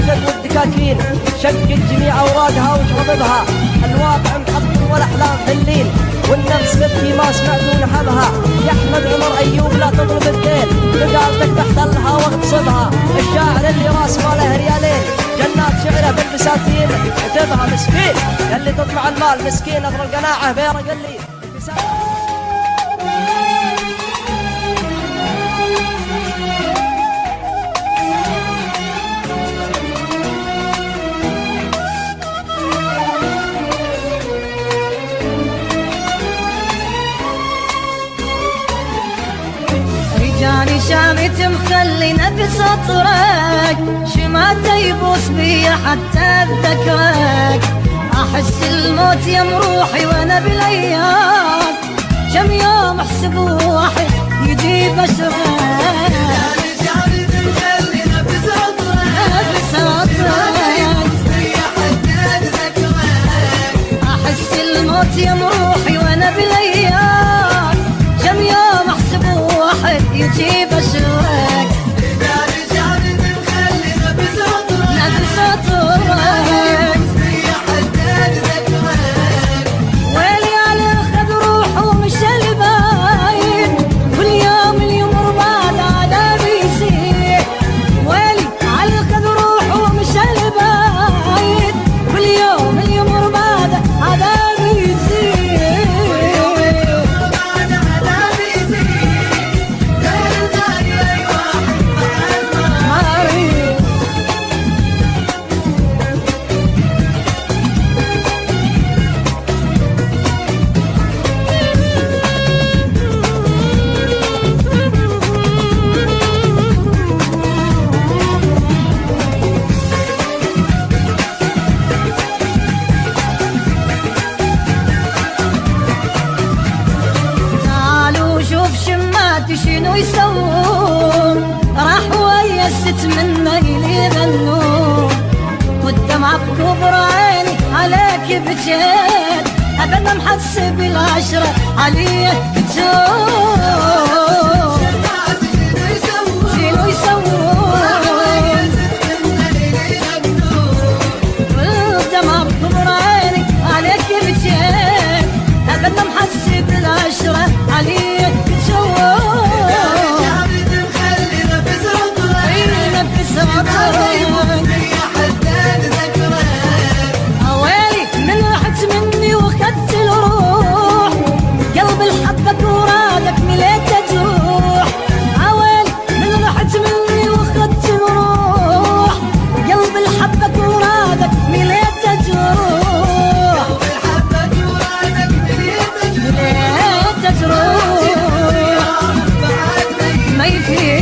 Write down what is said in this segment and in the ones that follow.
تشتد والدكاكين، شقت جميع اوراقها وشربها، الواقع محطم والاحلام ذلين، والنفس تبكي ما سمعت ونحبها. يا احمد عمر ايوب لا تطلب الدين، بقالتك تحتلها واغتصبها. الشاعر اللي راس ماله ريالين، جنات شعره بالبساتين كتبها. مسكين اللي تطمع المال، مسكين اثر القناعه بيرق اللي رجالي شامت مخلينا في سطرك، شماته يبوس بيا حتى اتذكرك. احس الموت يم روحي وانا بالايام، كم يوم احسب واحد يجيب اشرك. رجالي شامت مخلينا في سطرك بيا حتى اتذكرك. احس الموت يم روحي وانا بالايام، كم يوم احسب واحد يجيب اشرك. رجالي شامت مخلينا في سطرك بيا حتى اتذكرك. ويلي على اخذ روحه ومشى الباين، كل يوم اليمر بعد عذاب يزيد. ويلي على اخذ روحه ومشى الباين، كل يوم اليمر بعد عذاب يزيد. شنو يسوون؟ راح ويا الست منا اللي ذنون، والدمعة بكبر عيني عليك بجيت، ابدا محسب العشرة عليه بتون. شنو يسوون؟ والدمعة بكبر عيني عليك بجيت، ابدا محسب العشرة عليه بتون. اويلي من رحت مني وخدت الروح، قلب الحبك ورادك مليت تروح. اويلي من رحت مني وخدت الروح، قلب الحبك ورادك مليت تروح. قلب الحبك ورادك مليت تروح. ما يفيد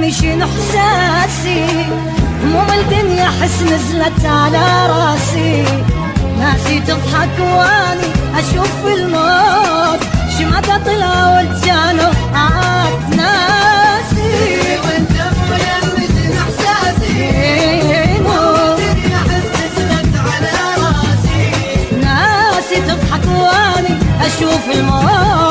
شنو احساسي، هموم الدنيا حس نزلت على راسي. ناسي تضحك واني اشوف الموت، شمعة طلع والجانو عاد ناسي. وانت مو يمي شنو احساسي، هموم الدنيا حس نزلت على راسي. ناسي تضحك واني اشوف الموت،